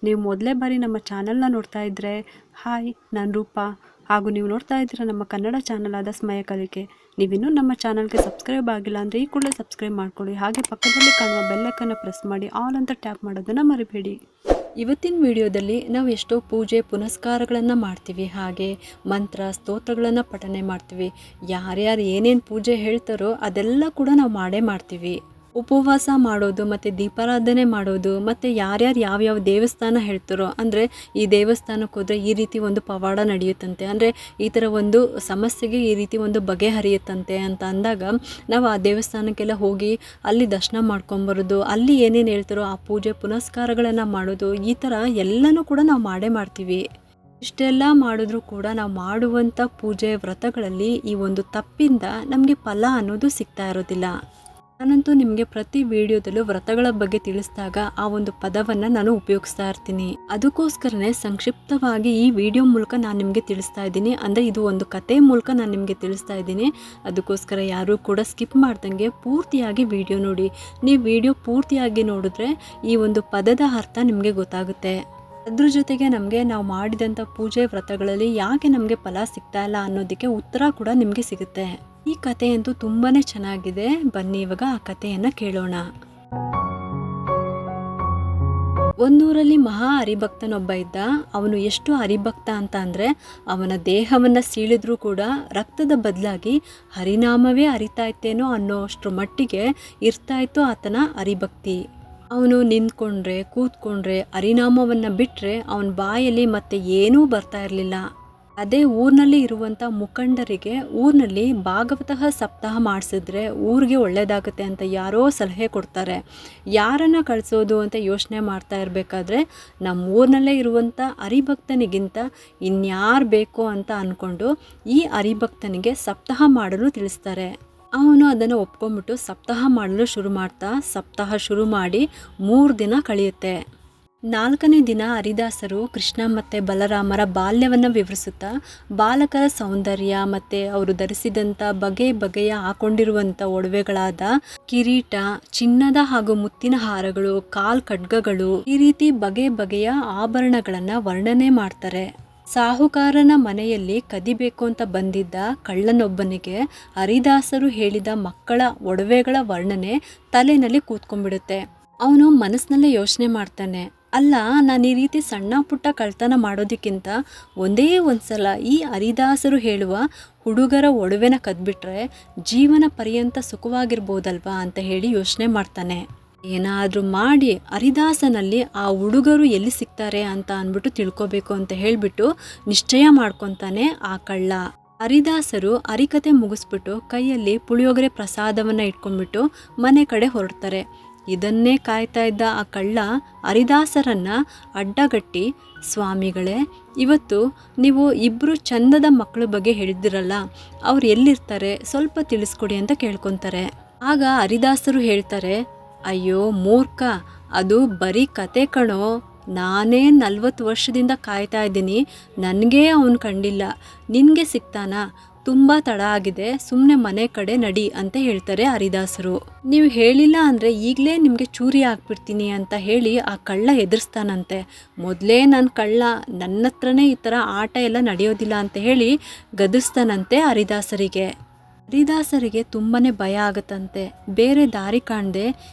ನೀವು ಮೊದಲೇ ಬಾರಿ ನಮ್ಮ ಚಾನಲ್ನ ನೋಡ್ತಾ ಇದ್ದರೆ ಹಾಯ್, ನಾನು ರೂಪಾ. ಹಾಗೂ ನೀವು ನೋಡ್ತಾ ಇದ್ದೀರಾ ನಮ್ಮ ಕನ್ನಡ ಚಾನಲ್ ಆದ ಸ್ಮಯ ಕಲಿಕೆ. ನೀವಿನ್ನೂ ನಮ್ಮ ಚಾನಲ್ಗೆ ಸಬ್ಸ್ಕ್ರೈಬ್ ಆಗಿಲ್ಲ ಅಂದರೆ ಈ ಕೂಡಲೇ ಸಬ್ಸ್ಕ್ರೈಬ್ ಮಾಡ್ಕೊಳ್ಳಿ. ಹಾಗೆ ಪಕ್ಕದಲ್ಲಿ ಕಾಣುವ ಬೆಲ್ಲೈಕನ್ನು ಪ್ರೆಸ್ ಮಾಡಿ ಆಲ್ ಅಂತ ಟ್ಯಾಪ್ ಮಾಡೋದನ್ನು ಮರಿಬೇಡಿ. ಇವತ್ತಿನ ವಿಡಿಯೋದಲ್ಲಿ ನಾವು ಎಷ್ಟೋ ಪೂಜೆ ಪುನಸ್ಕಾರಗಳನ್ನು ಮಾಡ್ತೀವಿ, ಹಾಗೆ ಮಂತ್ರ ಸ್ತೋತ್ರಗಳನ್ನು ಪಠನೆ ಮಾಡ್ತೀವಿ. ಯಾರ್ಯಾರು ಏನೇನು ಪೂಜೆ ಹೇಳ್ತಾರೋ ಅದೆಲ್ಲ ಕೂಡ ನಾವು ಮಾಡೇ ಮಾಡ್ತೀವಿ. ಉಪವಾಸ ಮಾಡೋದು ಮತ್ತು ದೀಪಾರಾಧನೆ ಮಾಡೋದು ಮತ್ತು ಯಾರ್ಯಾರು ಯಾವ್ಯಾವ ದೇವಸ್ಥಾನ ಹೇಳ್ತಾರೋ, ಅಂದರೆ ಈ ದೇವಸ್ಥಾನಕ್ಕೆ ಹೋದರೆ ಈ ರೀತಿ ಒಂದು ಪವಾಡ ನಡೆಯುತ್ತಂತೆ, ಅಂದರೆ ಈ ಥರ ಒಂದು ಸಮಸ್ಯೆಗೆ ಈ ರೀತಿ ಒಂದು ಬಗೆಹರಿಯುತ್ತಂತೆ ಅಂತ ಅಂದಾಗ ನಾವು ಆ ದೇವಸ್ಥಾನಕ್ಕೆಲ್ಲ ಹೋಗಿ ಅಲ್ಲಿ ದರ್ಶನ ಮಾಡ್ಕೊಂಬರೋದು, ಅಲ್ಲಿ ಏನೇನು ಹೇಳ್ತಾರೋ ಆ ಪೂಜೆ ಪುನಸ್ಕಾರಗಳನ್ನು ಮಾಡೋದು, ಈ ಥರ ಎಲ್ಲನೂ ಕೂಡ ನಾವು ಮಾಡೇ ಮಾಡ್ತೀವಿ. ಇಷ್ಟೆಲ್ಲ ಮಾಡಿದ್ರೂ ಕೂಡ ನಾವು ಮಾಡುವಂಥ ಪೂಜೆ ವ್ರತಗಳಲ್ಲಿ ಈ ಒಂದು ತಪ್ಪಿಂದ ನಮಗೆ ಫಲ ಅನ್ನೋದು ಸಿಗ್ತಾ ಇರೋದಿಲ್ಲ. ನಾನಂತೂ ನಿಮಗೆ ಪ್ರತಿ ವಿಡಿಯೋದಲ್ಲೂ ವ್ರತಗಳ ಬಗ್ಗೆ ತಿಳಿಸಿದಾಗ ಆ ಒಂದು ಪದವನ್ನು ನಾನು ಉಪಯೋಗಿಸ್ತಾ ಇರ್ತೀನಿ. ಅದಕ್ಕೋಸ್ಕರನೇ ಸಂಕ್ಷಿಪ್ತವಾಗಿ ಈ ವಿಡಿಯೋ ಮೂಲಕ ನಾನು ನಿಮಗೆ ತಿಳಿಸ್ತಾ ಇದ್ದೀನಿ. ಅಂದರೆ ಇದು ಒಂದು ಕತೆ ಮೂಲಕ ನಾನು ನಿಮಗೆ ತಿಳಿಸ್ತಾ ಇದ್ದೀನಿ. ಅದಕ್ಕೋಸ್ಕರ ಯಾರೂ ಕೂಡ ಸ್ಕಿಪ್ ಮಾಡ್ದಂಗೆ ಪೂರ್ತಿಯಾಗಿ ವಿಡಿಯೋ ನೋಡಿ. ನೀವು ವಿಡಿಯೋ ಪೂರ್ತಿಯಾಗಿ ನೋಡಿದ್ರೆ ಈ ಒಂದು ಪದದ ಅರ್ಥ ನಿಮಗೆ ಗೊತ್ತಾಗುತ್ತೆ. ಅದ್ರ ಜೊತೆಗೆ ನಮಗೆ ನಾವು ಮಾಡಿದಂಥ ಪೂಜೆ ವ್ರತಗಳಲ್ಲಿ ಯಾಕೆ ನಮಗೆ ಫಲ ಸಿಗ್ತಾ ಇಲ್ಲ ಅನ್ನೋದಕ್ಕೆ ಉತ್ತರ ಕೂಡ ನಿಮಗೆ ಸಿಗುತ್ತೆ. ಈ ಕಥೆಯಂತೂ ತುಂಬಾ ಚೆನ್ನಾಗಿದೆ. ಬನ್ನಿ ಇವಾಗ ಆ ಕಥೆಯನ್ನು ಕೇಳೋಣ. ಒಂದೂರಲ್ಲಿ ಮಹಾ ಹರಿಭಕ್ತನೊಬ್ಬ ಇದ್ದ. ಅವನು ಎಷ್ಟು ಹರಿಭಕ್ತ ಅಂತ ಅಂದರೆ ಅವನ ದೇಹವನ್ನು ಸೀಳಿದ್ರೂ ಕೂಡ ರಕ್ತದ ಬದಲಾಗಿ ಹರಿನಾಮವೇ ಹರಿತಾ ಇತ್ತೇನೋ ಅನ್ನೋಷ್ಟ್ರ ಮಟ್ಟಿಗೆ ಇರ್ತಾಯಿತ್ತು ಆತನ ಹರಿಭಕ್ತಿ. ಅವನು ನಿಂತ್ಕೊಂಡ್ರೆ ಕೂತ್ಕೊಂಡ್ರೆ ಹರಿನಾಮವನ್ನು ಬಿಟ್ಟರೆ ಅವನ ಬಾಯಲ್ಲಿ ಮತ್ತೆ ಏನೂ ಬರ್ತಾ ಇರಲಿಲ್ಲ. ಅದೇ ಊರಿನಲ್ಲಿ ಇರುವಂಥ ಮುಖಂಡರಿಗೆ ಊರಿನಲ್ಲಿ ಭಾಗವತಃ ಸಪ್ತಾಹ ಮಾಡಿಸಿದ್ರೆ ಊರಿಗೆ ಒಳ್ಳೆಯದಾಗುತ್ತೆ ಅಂತ ಯಾರೋ ಸಲಹೆ ಕೊಡ್ತಾರೆ. ಯಾರನ್ನು ಕಳಿಸೋದು ಅಂತ ಯೋಚನೆ ಮಾಡ್ತಾ ಇರಬೇಕಾದ್ರೆ ನಮ್ಮ ಊರಿನಲ್ಲೇ ಇರುವಂಥ ಹರಿಭಕ್ತನಿಗಿಂತ ಇನ್ಯಾರು ಬೇಕು ಅಂತ ಅಂದ್ಕೊಂಡು ಈ ಹರಿಭಕ್ತನಿಗೆ ಸಪ್ತಾಹ ಮಾಡಲು ತಿಳಿಸ್ತಾರೆ. ಅವನು ಅದನ್ನು ಒಪ್ಕೊಂಡ್ಬಿಟ್ಟು ಸಪ್ತಾಹ ಮಾಡಲು ಶುರು ಮಾಡ್ತಾ ಸಪ್ತಾಹ ಶುರು ಮಾಡಿ 3 ದಿನ ಕಳೆಯುತ್ತೆ. 4ನೇ ದಿನ ಹರಿದಾಸರು ಕೃಷ್ಣ ಮತ್ತು ಬಲರಾಮರ ಬಾಲ್ಯವನ್ನು ವಿವರಿಸುತ್ತಾ ಬಾಲಕರ ಸೌಂದರ್ಯ ಮತ್ತು ಅವರು ಧರಿಸಿದಂಥ ಬಗೆ ಬಗೆಯ ಹಾಕೊಂಡಿರುವಂಥ ಒಡವೆಗಳಾದ ಕಿರೀಟ, ಚಿನ್ನದ ಹಾಗೂ ಮುತ್ತಿನ ಹಾರಗಳು, ಖಡ್ಗಗಳು, ಈ ರೀತಿ ಬಗೆ ಬಗೆಯ ಆಭರಣಗಳನ್ನು ವರ್ಣನೆ ಮಾಡ್ತಾರೆ. ಸಾಹುಕಾರನ ಮನೆಯಲ್ಲಿ ಕದಿಬೇಕು ಅಂತ ಬಂದಿದ್ದ ಕಳ್ಳನೊಬ್ಬನಿಗೆ ಹರಿದಾಸರು ಹೇಳಿದ ಮಕ್ಕಳ ಒಡವೆಗಳ ವರ್ಣನೆ ತಲೆಯಲ್ಲಿ ಕೂತ್ಕೊಂಡ್ಬಿಡುತ್ತೆ. ಅವನು ಮನಸ್ಸಿನಲ್ಲೇ ಯೋಚನೆ ಮಾಡ್ತಾನೆ, ಅಲ್ಲ, ನಾನು ಈ ರೀತಿ ಸಣ್ಣ ಪುಟ್ಟ ಕಳ್ತನ ಮಾಡೋದಕ್ಕಿಂತ ಒಂದೇ ಒಂದ್ಸಲ ಈ ಹರಿದಾಸರು ಹೇಳುವ ಹುಡುಗರ ಒಡವೆನ ಕದ್ಬಿಟ್ರೆ ಜೀವನ ಪರ್ಯಂತ ಸುಖವಾಗಿರ್ಬೋದಲ್ವಾ ಅಂತ ಹೇಳಿ ಯೋಚನೆ ಮಾಡ್ತಾನೆ. ಏನಾದರೂ ಮಾಡಿ ಹರಿದಾಸನಲ್ಲಿ ಆ ಹುಡುಗರು ಎಲ್ಲಿ ಸಿಗ್ತಾರೆ ಅಂತ ಅಂದ್ಬಿಟ್ಟು ತಿಳ್ಕೊಬೇಕು ಅಂತ ಹೇಳಿಬಿಟ್ಟು ನಿಶ್ಚಯ ಮಾಡ್ಕೊತಾನೆ ಆ ಕಳ್ಳ. ಹರಿದಾಸರು ಹರಿಕತೆ ಮುಗಿಸ್ಬಿಟ್ಟು ಕೈಯಲ್ಲಿ ಪುಳಿಯೋಗರೆ ಪ್ರಸಾದವನ್ನು ಇಟ್ಕೊಂಡ್ಬಿಟ್ಟು ಮನೆ ಕಡೆ ಹೊರಡ್ತಾರೆ. ಇದನ್ನೇ ಕಾಯ್ತಾ ಇದ್ದ ಆ ಕಳ್ಳ ಹರಿದಾಸರನ್ನ ಅಡ್ಡಗಟ್ಟಿ, ಸ್ವಾಮಿಗಳೇ, ಇವತ್ತು ನೀವು ಇಬ್ಬರು ಚಂದದ ಮಕ್ಕಳ ಬಗ್ಗೆ ಹೇಳಿದಿರಲ್ಲ, ಅವ್ರು ಎಲ್ಲಿರ್ತಾರೆ ಸ್ವಲ್ಪ ತಿಳಿಸ್ಕೊಡಿ ಅಂತ ಕೇಳ್ಕೊತಾರೆ. ಆಗ ಹರಿದಾಸರು ಹೇಳ್ತಾರೆ, ಅಯ್ಯೋ ಮೂರ್ಖ, ಅದು ಬರೀ ಕತೆ ಕಣೋ, ನಾನೇ 40 ವರ್ಷದಿಂದ ಕಾಯ್ತಾ ಇದ್ದೀನಿ, ನನಗೇ ಅವನು ಕಂಡಿಲ್ಲ, ನಿನಗೆ ಸಿಗ್ತಾನಾ? ತುಂಬ ತಡ ಆಗಿದೆ, ಸುಮ್ಮನೆ ಮನೆ ಕಡೆ ನಡಿ ಅಂತ ಹೇಳ್ತಾರೆ ಹರಿದಾಸರು. ನೀವು ಹೇಳಿಲ್ಲ ಅಂದರೆ ಈಗಲೇ ನಿಮಗೆ ಚೂರಿ ಹಾಕ್ಬಿಡ್ತೀನಿ ಅಂತ ಹೇಳಿ ಆ ಕಳ್ಳ ಎದುರಿಸ್ತಾನಂತೆ. ಮೊದಲೇ ನಾನು ಕಳ್ಳ, ನನ್ನ ಹತ್ರನೇ ಈ ಥರ ಆಟ ಎಲ್ಲ ನಡೆಯೋದಿಲ್ಲ ಅಂತ ಹೇಳಿ ಗದರಿಸ್ತಾನಂತೆ ಹರಿದಾಸರಿಗೆ. ಹರಿದಾಸರಿಗೆ ತುಂಬಾ ಭಯ ಆಗುತ್ತಂತೆ. ಬೇರೆ ದಾರಿ ಕಾಣದೆ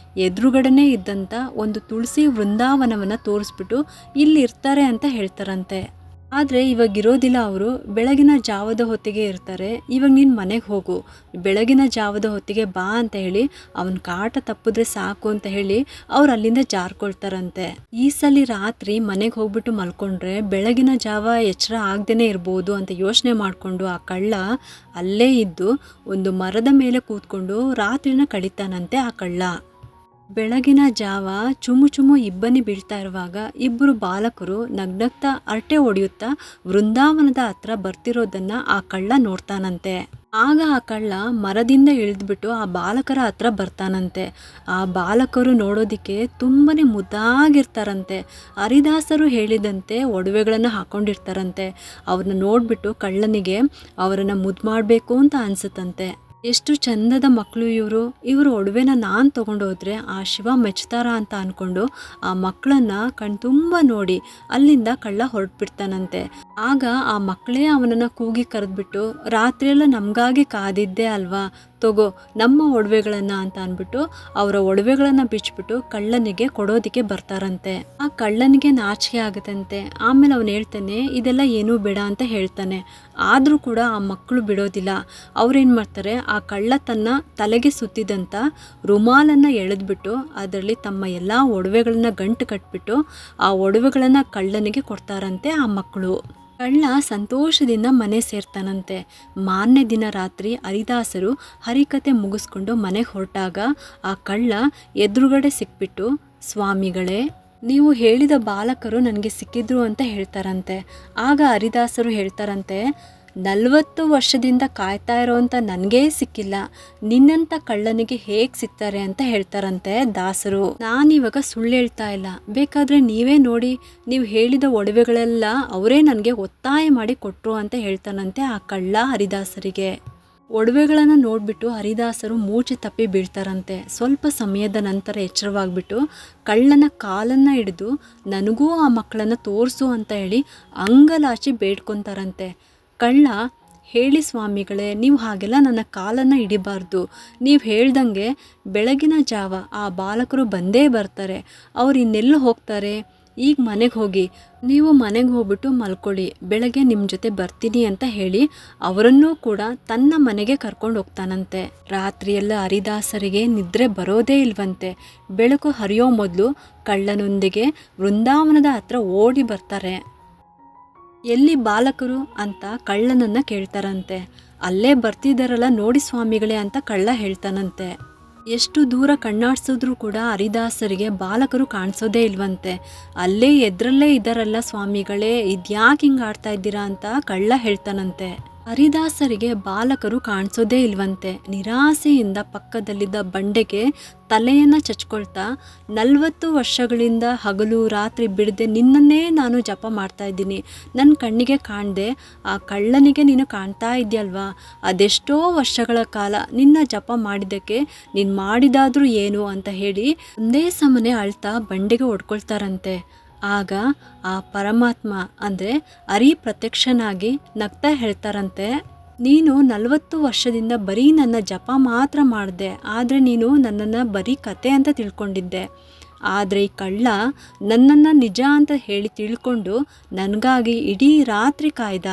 ಎದುರುಗಡೆನೇ ಇದ್ದಂಥ ಒಂದು ತುಳಸಿ ವೃಂದಾವನವನ್ನು ತೋರಿಸ್ಬಿಟ್ಟು ಇಲ್ಲಿ ಇರ್ತಾರೆ ಅಂತ ಹೇಳ್ತಾರಂತೆ. ಆದರೆ ಇವಾಗ ಇರೋದಿಲ್ಲ, ಅವರು ಬೆಳಗಿನ ಜಾವದ ಹೊತ್ತಿಗೆ ಇರ್ತಾರೆ. ಇವಾಗ ನೀನು ಮನೆಗೆ ಹೋಗು, ಬೆಳಗಿನ ಜಾವದ ಹೊತ್ತಿಗೆ ಬಾ ಅಂತ ಹೇಳಿ ಅವನ ಕಾಟ ತಪ್ಪಿದ್ರೆ ಸಾಕು ಅಂತ ಹೇಳಿ ಅವ್ರು ಅಲ್ಲಿಂದ ಜಾರ್ಕೊಳ್ತಾರಂತೆ. ಈ ಸಲ ರಾತ್ರಿ ಮನೆಗೆ ಹೋಗ್ಬಿಟ್ಟು ಮಲ್ಕೊಂಡ್ರೆ ಬೆಳಗಿನ ಜಾವ ಎಚ್ಚರ ಆಗದೇನೆ ಇರ್ಬೋದು ಅಂತ ಯೋಚನೆ ಮಾಡಿಕೊಂಡು ಆ ಕಳ್ಳ ಅಲ್ಲೇ ಇದ್ದು ಒಂದು ಮರದ ಮೇಲೆ ಕೂತ್ಕೊಂಡು ರಾತ್ರಿನ ಕಳೀತಾನಂತೆ ಆ ಕಳ್ಳ. ಬೆಳಗಿನ ಜಾವ ಚುಮು ಇಬ್ಬನಿ ಬೀಳ್ತಾ ಇರುವಾಗ ಇಬ್ಬರು ಬಾಲಕರು ನಗ್ನಗ್ತಾ ಅರಟೆ ಹೊಡೆಯುತ್ತಾ ವೃಂದಾವನದ ಹತ್ರ ಬರ್ತಿರೋದನ್ನ ಆ ಕಳ್ಳ ನೋಡ್ತಾನಂತೆ. ಆಗ ಆ ಕಳ್ಳ ಮರದಿಂದ ಇಳಿದ್ಬಿಟ್ಟು ಆ ಬಾಲಕರ ಹತ್ರ ಬರ್ತಾನಂತೆ. ಆ ಬಾಲಕರು ನೋಡೋದಿಕ್ಕೆ ತುಂಬನೇ ಮುದ್ದಾಗಿರ್ತಾರಂತೆ. ಹರಿದಾಸರು ಹೇಳಿದಂತೆ ಒಡವೆಗಳನ್ನು ಹಾಕೊಂಡಿರ್ತಾರಂತೆ. ಅವ್ರನ್ನ ನೋಡ್ಬಿಟ್ಟು ಕಳ್ಳನಿಗೆ ಅವರನ್ನು ಮುದ್ದು ಮಾಡಬೇಕು ಅಂತ ಅನ್ಸುತ್ತಂತೆ. ಎಷ್ಟು ಚಂದದ ಮಕ್ಕಳು ಇವರು ಒಡವೆನ ನಾನು ತೊಗೊಂಡೋದ್ರೆ ಆ ಶಿವ ಮೆಚ್ತಾರ ಅಂತ ಅಂದ್ಕೊಂಡು ಆ ಮಕ್ಕಳನ್ನ ಕಣ್ತುಂಬ ನೋಡಿ ಅಲ್ಲಿಂದ ಕಳ್ಳ ಹೊರಟ್ಬಿಡ್ತಾನಂತೆ. ಆಗ ಆ ಮಕ್ಕಳೇ ಅವನನ್ನು ಕೂಗಿ ಕರೆದ್ಬಿಟ್ಟು, ರಾತ್ರಿಯೆಲ್ಲ ನಮಗಾಗಿ ಕಾದಿದ್ದೆ ಅಲ್ವಾ, ತಗೋ ನಮ್ಮ ಒಡವೆಗಳನ್ನು ಅಂತ ಅಂದ್ಬಿಟ್ಟು ಅವರ ಒಡವೆಗಳನ್ನು ಬಿಚ್ಚಿಬಿಟ್ಟು ಕಳ್ಳನಿಗೆ ಕೊಡೋದಕ್ಕೆ ಬರ್ತಾರಂತೆ. ಆ ಕಳ್ಳನಿಗೆ ನಾಚಿಕೆ ಆಗುತ್ತಂತೆ. ಆಮೇಲೆ ಅವನು ಹೇಳ್ತಾನೆ, ಇದೆಲ್ಲ ಏನೂ ಬೇಡ ಅಂತ ಹೇಳ್ತಾನೆ. ಆದರೂ ಕೂಡ ಆ ಮಕ್ಕಳು ಬಿಡೋದಿಲ್ಲ. ಅವ್ರೇನು ಮಾಡ್ತಾರೆ, ಆ ಕಳ್ಳ ತನ್ನ ತಲೆಗೆ ಸುತ್ತಿದಂಥ ರುಮಾಲನ್ನು ಎಳೆದ್ಬಿಟ್ಟು ಅದರಲ್ಲಿ ತಮ್ಮ ಎಲ್ಲ ಒಡವೆಗಳನ್ನ ಗಂಟು ಕಟ್ಬಿಟ್ಟು ಆ ಒಡವೆಗಳನ್ನು ಕಳ್ಳನಿಗೆ ಕೊಡ್ತಾರಂತೆ ಆ ಮಕ್ಕಳು. ಕಳ್ಳ ಸಂತೋಷದಿಂದ ಮನೆ ಸೇರ್ತಾನಂತೆ. ಮಾರನೇ ದಿನ ರಾತ್ರಿ ಹರಿದಾಸರು ಹರಿಕತೆ ಮುಗಿಸ್ಕೊಂಡು ಮನೆಗೆ ಹೊರಟಾಗ ಆ ಕಳ್ಳ ಎದುರುಗಡೆ ಸಿಕ್ಬಿಟ್ಟು, ಸ್ವಾಮಿಗಳೇ, ನೀವು ಹೇಳಿದ ಬಾಲಕರು ನನಗೆ ಸಿಕ್ಕಿದ್ರು ಅಂತ ಹೇಳ್ತಾರಂತೆ. ಆಗ ಹರಿದಾಸರು ಹೇಳ್ತಾರಂತೆ, 40 ವರ್ಷದಿಂದ ಕಾಯ್ತಾ ಇರೋವಂಥ ನನಗೇ ಸಿಕ್ಕಿಲ್ಲ, ನಿನ್ನಂಥ ಕಳ್ಳನಿಗೆ ಹೇಗೆ ಸಿಗ್ತಾರೆ ಅಂತ ಹೇಳ್ತಾರಂತೆ ದಾಸರು. ನಾನಿವಾಗ ಸುಳ್ಳು ಹೇಳ್ತಾ ಇಲ್ಲ, ಬೇಕಾದರೆ ನೀವೇ ನೋಡಿ, ನೀವು ಹೇಳಿದ ಒಡವೆಗಳೆಲ್ಲ ಅವರೇ ನನಗೆ ಒತ್ತಾಯ ಮಾಡಿ ಕೊಟ್ಟರು ಅಂತ ಹೇಳ್ತಾನಂತೆ ಆ ಕಳ್ಳ ಹರಿದಾಸರಿಗೆ. ಒಡವೆಗಳನ್ನು ನೋಡಿಬಿಟ್ಟು ಹರಿದಾಸರು ಮೂಚೆ ತಪ್ಪಿ ಬೀಳ್ತಾರಂತೆ. ಸ್ವಲ್ಪ ಸಮಯದ ನಂತರ ಎಚ್ಚರವಾಗಿಬಿಟ್ಟು ಕಳ್ಳನ ಕಾಲನ್ನು ಹಿಡಿದು ನನಗೂ ಆ ಮಕ್ಕಳನ್ನು ತೋರಿಸು ಅಂತ ಹೇಳಿ ಅಂಗಲಾಚಿ ಬೇಡ್ಕೊತಾರಂತೆ. ಕಳ್ಳ, ಹೇಳಿ ಸ್ವಾಮಿಗಳೇ, ನೀವು ಹಾಗೆಲ್ಲ ನನ್ನ ಕಾಲನ್ನು ಹಿಡಿಬಾರ್ದು. ನೀವು ಹೇಳ್ದಂಗೆ ಬೆಳಗಿನ ಜಾವ ಆ ಬಾಲಕರು ಬಂದೇ ಬರ್ತಾರೆ. ಅವ್ರು ಇನ್ನೆಲ್ಲ ಹೋಗ್ತಾರೆ, ಈಗ ಮನೆಗೆ ಹೋಗಿ, ನೀವು ಮನೆಗೆ ಹೋಗ್ಬಿಟ್ಟು ಮಲ್ಕೊಳ್ಳಿ, ಬೆಳಗ್ಗೆ ನಿಮ್ಮ ಜೊತೆ ಬರ್ತೀನಿ ಅಂತ ಹೇಳಿ ಅವರನ್ನೂ ಕೂಡ ತನ್ನ ಮನೆಗೆ ಕರ್ಕೊಂಡು ಹೋಗ್ತಾನಂತೆ. ರಾತ್ರಿಯೆಲ್ಲ ಹರಿದಾಸರಿಗೆ ನಿದ್ರೆ ಬರೋದೇ ಇಲ್ವಂತೆ. ಬೆಳಕು ಹರಿಯೋ ಮೊದಲು ಕಳ್ಳನೊಂದಿಗೆ ವೃಂದಾವನದ ಹತ್ರ ಓಡಿ ಬರ್ತಾರೆ. ಎಲ್ಲಿ ಬಾಲಕರು ಅಂತ ಕಳ್ಳನನ್ನು ಕೇಳ್ತಾರಂತೆ. ಅಲ್ಲೇ ಬರ್ತಿದ್ದಾರಲ್ಲ ನೋಡಿ ಸ್ವಾಮಿಗಳೇ ಅಂತ ಕಳ್ಳ ಹೇಳ್ತಾನಂತೆ. ಎಷ್ಟು ದೂರ ಕಣ್ಣಾಡ್ಸಿದ್ರೂ ಕೂಡ ಹರಿದಾಸರಿಗೆ ಬಾಲಕರು ಕಾಣಿಸೋದೇ ಇಲ್ವಂತೆ. ಅಲ್ಲೇ ಎದ್ರಲ್ಲೇ ಇದ್ದಾರಲ್ಲ ಸ್ವಾಮಿಗಳೇ, ಇದ್ಯಾಕೆ ಹಿಂಗೆ ಆಡ್ತಾ ಇದ್ದೀರಾ ಅಂತ ಕಳ್ಳ ಹೇಳ್ತಾನಂತೆ. ಹರಿದಾಸರಿಗೆ ಬಾಲಕರು ಕಾಣಿಸೋದೇ ಇಲ್ವಂತೆ. ನಿರಾಸೆಯಿಂದ ಪಕ್ಕದಲ್ಲಿದ್ದ ಬಂಡೆಗೆ ತಲೆಯನ್ನು ಚಚ್ಕೊಳ್ತಾ, 40 ವರ್ಷಗಳಿಂದ ಹಗಲು ರಾತ್ರಿ ಬಿಡದೆ ನಿನ್ನನ್ನೇ ನಾನು ಜಪ ಮಾಡ್ತಾ ಇದ್ದೀನಿ, ನನ್ನ ಕಣ್ಣಿಗೆ ಕಾಣದೆ ಆ ಕಳ್ಳನಿಗೆ ನೀನು ಕಾಣ್ತಾ ಇದೆಯಲ್ವಾ, ಅದೆಷ್ಟೋ ವರ್ಷಗಳ ಕಾಲ ನಿನ್ನ ಜಪ ಮಾಡಿದ್ದಕ್ಕೆ ನೀನು ಮಾಡಿದಾದರೂ ಏನು ಅಂತ ಹೇಳಿ ಒಂದೇ ಸಮನೆ ಅಳ್ತಾ ಬಂಡೆಗೆ ಹೊಡ್ಕೊಳ್ತಾರಂತೆ. ಆಗ ಆ ಪರಮಾತ್ಮ ಅಂದರೆ ಹರಿ ಪ್ರತ್ಯಕ್ಷನಾಗಿ ನಗ್ತಾ ಹೇಳ್ತಾರಂತೆ, ನೀನು 40 ವರ್ಷದಿಂದ ಬರೀ ನನ್ನ ಜಪ ಮಾತ್ರ ಮಾಡಿದೆ, ಆದರೆ ನೀನು ನನ್ನನ್ನು ಬರೀ ಕತೆ ಅಂತ ತಿಳ್ಕೊಂಡಿದ್ದೆ. ಆದರೆ ಈ ಕಳ್ಳ ನನ್ನನ್ನು ನಿಜ ಅಂತ ಹೇಳಿ ತಿಳ್ಕೊಂಡು ನನಗಾಗಿ ಇಡೀ ರಾತ್ರಿ ಕಾಯ್ದ.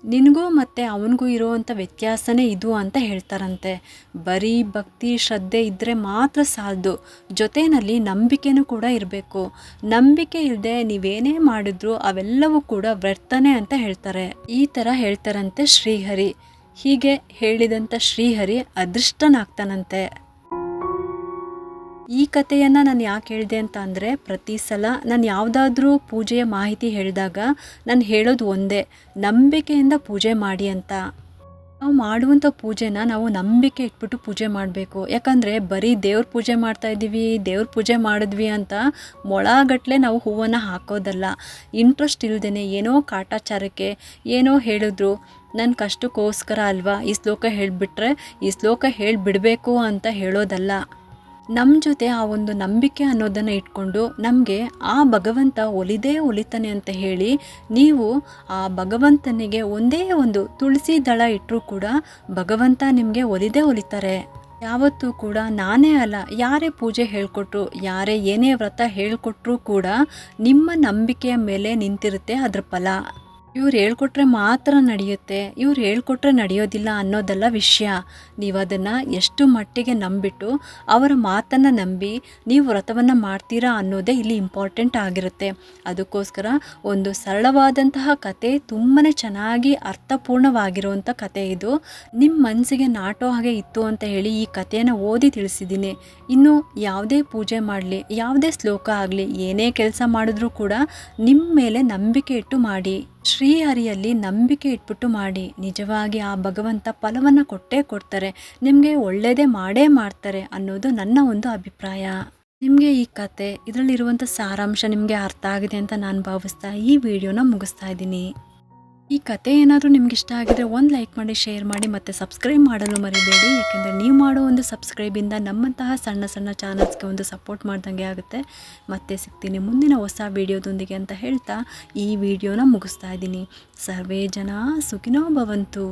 ನಿನಗೂ ಮತ್ತು ಅವನಿಗೂ ಇರೋವಂಥ ವ್ಯತ್ಯಾಸನೇ ಇದು ಅಂತ ಹೇಳ್ತಾರಂತೆ. ಬರೀ ಭಕ್ತಿ ಶ್ರದ್ಧೆ ಇದ್ದರೆ ಮಾತ್ರ ಸಾಲದು, ಜೊತೆಯಲ್ಲಿ ನಂಬಿಕೆನೂ ಕೂಡ ಇರಬೇಕು. ನಂಬಿಕೆ ಇಲ್ಲದೆ ನೀವೇನೇ ಮಾಡಿದ್ರು ಅವೆಲ್ಲವೂ ಕೂಡ ವ್ಯರ್ಥನೆ ಅಂತ ಹೇಳ್ತಾರೆ. ಈ ಥರ ಹೇಳ್ತಾರಂತೆ ಶ್ರೀಹರಿ. ಹೀಗೆ ಹೇಳಿದಂಥ ಶ್ರೀಹರಿ ಅದೃಷ್ಟನಾಗ್ತಾನಂತೆ. ಈ ಕಥೆಯನ್ನು ನಾನು ಯಾಕೆ ಹೇಳಿದೆ ಅಂತ ಅಂದರೆ, ಪ್ರತಿ ಸಲ ನಾನು ಯಾವುದಾದ್ರೂ ಪೂಜೆಯ ಮಾಹಿತಿ ಹೇಳಿದಾಗ ನಾನು ಹೇಳೋದು ಒಂದೇ, ನಂಬಿಕೆಯಿಂದ ಪೂಜೆ ಮಾಡಿ ಅಂತ. ನಾವು ಮಾಡುವಂಥ ಪೂಜೆನ ನಾವು ನಂಬಿಕೆ ಇಟ್ಬಿಟ್ಟು ಪೂಜೆ ಮಾಡಬೇಕು. ಯಾಕಂದರೆ ಬರೀ ದೇವ್ರ ಪೂಜೆ ಮಾಡ್ತಾಯಿದ್ದೀವಿ, ದೇವ್ರ ಪೂಜೆ ಮಾಡಿದ್ವಿ ಅಂತ ಮೊಳಗಟ್ಟಲೆ ನಾವು ಹೂವನ್ನು ಹಾಕೋದಲ್ಲ. ಇಂಟ್ರೆಸ್ಟ್ ಇಲ್ಲದೇ ಏನೋ ಕಾಟಾಚಾರಕ್ಕೆ ಏನೋ ಹೇಳಿದ್ರು, ನನ್ನ ಕಷ್ಟಕ್ಕೋಸ್ಕರ ಅಲ್ವಾ ಈ ಶ್ಲೋಕ ಹೇಳಿಬಿಟ್ರೆ ಈ ಶ್ಲೋಕ ಹೇಳಿಬಿಡಬೇಕು ಅಂತ ಹೇಳೋದಲ್ಲ. ನಮ್ಮ ಜೊತೆ ಆ ಒಂದು ನಂಬಿಕೆ ಅನ್ನೋದನ್ನು ಇಟ್ಕೊಂಡು ನಮಗೆ ಆ ಭಗವಂತ ಒಲಿತಾನೆ ಅಂತ ಹೇಳಿ ನೀವು ಆ ಭಗವಂತನಿಗೆ ಒಂದೇ ಒಂದು ತುಳಸಿ ದಳ ಇಟ್ಟರೂ ಕೂಡ ಭಗವಂತ ನಿಮಗೆ ಒಲಿತಾರೆ. ಯಾವತ್ತೂ ಕೂಡ ನಾನೇ ಅಲ್ಲ, ಯಾರೇ ಪೂಜೆ ಹೇಳ್ಕೊಟ್ರು, ಯಾರೇ ಏನೇ ವ್ರತ ಹೇಳ್ಕೊಟ್ರೂ ಕೂಡ ನಿಮ್ಮ ನಂಬಿಕೆಯ ಮೇಲೆ ನಿಂತಿರುತ್ತೆ ಅದರ ಫಲ. ಇವ್ರು ಹೇಳ್ಕೊಟ್ರೆ ಮಾತ್ರ ನಡೆಯುತ್ತೆ, ಇವ್ರು ಹೇಳ್ಕೊಟ್ರೆ ನಡೆಯೋದಿಲ್ಲ ಅನ್ನೋದಲ್ಲ ವಿಷಯ. ನೀವು ಅದನ್ನು ಎಷ್ಟು ಮಟ್ಟಿಗೆ ನಂಬಿಟ್ಟು ಅವರ ಮಾತನ್ನು ನಂಬಿ ನೀವು ವ್ರತವನ್ನು ಮಾಡ್ತೀರಾ ಅನ್ನೋದೇ ಇಲ್ಲಿ ಇಂಪಾರ್ಟೆಂಟ್ ಆಗಿರುತ್ತೆ. ಅದಕ್ಕೋಸ್ಕರ ಒಂದು ಸರಳವಾದಂತಹ ಕತೆ, ತುಂಬಾ ಚೆನ್ನಾಗಿ ಅರ್ಥಪೂರ್ಣವಾಗಿರುವಂಥ ಕತೆ ಇದು. ನಿಮ್ಮ ಮನಸ್ಸಿಗೆ ನಾಟೋ ಹಾಗೆ ಇತ್ತು ಅಂತ ಹೇಳಿ ಈ ಕಥೆಯನ್ನು ಓದಿ ತಿಳಿಸಿದ್ದೀನಿ. ಇನ್ನು ಯಾವುದೇ ಪೂಜೆ ಮಾಡಲಿ, ಯಾವುದೇ ಶ್ಲೋಕ ಆಗಲಿ, ಏನೇ ಕೆಲಸ ಮಾಡಿದ್ರೂ ಕೂಡ ನಿಮ್ಮ ಮೇಲೆ ನಂಬಿಕೆ ಇಟ್ಟು ಮಾಡಿ. ಶ್ರೀಹರಿಯಲ್ಲಿ ನಂಬಿಕೆ ಇಟ್ಬಿಟ್ಟು ಮಾಡಿ. ನಿಜವಾಗಿ ಆ ಭಗವಂತ ಫಲವನ್ನು ಕೊಟ್ಟೇ ಕೊಡ್ತಾರೆ, ನಿಮಗೆ ಒಳ್ಳೆಯದೇ ಮಾಡೇ ಮಾಡ್ತಾರೆ ಅನ್ನೋದು ನನ್ನ ಒಂದು ಅಭಿಪ್ರಾಯ. ನಿಮಗೆ ಈ ಕತೆ ಇದರಲ್ಲಿರುವಂಥ ಸಾರಾಂಶ ನಿಮಗೆ ಅರ್ಥ ಆಗಿದೆ ಅಂತ ನಾನು ಭಾವಿಸ್ತಾ ಈ ವಿಡಿಯೋನ ಮುಗಿಸ್ತಾ ಇದ್ದೀನಿ. ಈ ಕತೆ ಏನಾದರೂ ನಿಮ್ಗೆ ಇಷ್ಟ ಆಗಿದ್ರೆ ಒಂದು ಲೈಕ್ ಮಾಡಿ, ಶೇರ್ ಮಾಡಿ ಮತ್ತು ಸಬ್ಸ್ಕ್ರೈಬ್ ಮಾಡಲು ಮರಿಬೇಡಿ. ಯಾಕೆಂದರೆ ನೀವು ಮಾಡೋ ಒಂದು ಸಬ್ಸ್ಕ್ರೈಬಿಂದ ನಮ್ಮಂತಹ ಸಣ್ಣ ಸಣ್ಣ ಚಾನಲ್ಸ್ಗೆ ಒಂದು ಸಪೋರ್ಟ್ ಮಾಡ್ದಂಗೆ ಆಗುತ್ತೆ. ಮತ್ತೆ ಸಿಗ್ತೀನಿ ಮುಂದಿನ ಹೊಸ ವಿಡಿಯೋದೊಂದಿಗೆ ಅಂತ ಹೇಳ್ತಾ ಈ ವಿಡಿಯೋನ ಮುಗಿಸ್ತಾ ಇದ್ದೀನಿ. ಸರ್ವೇ ಜನ ಸುಖಿನೋ ಭವಂತು.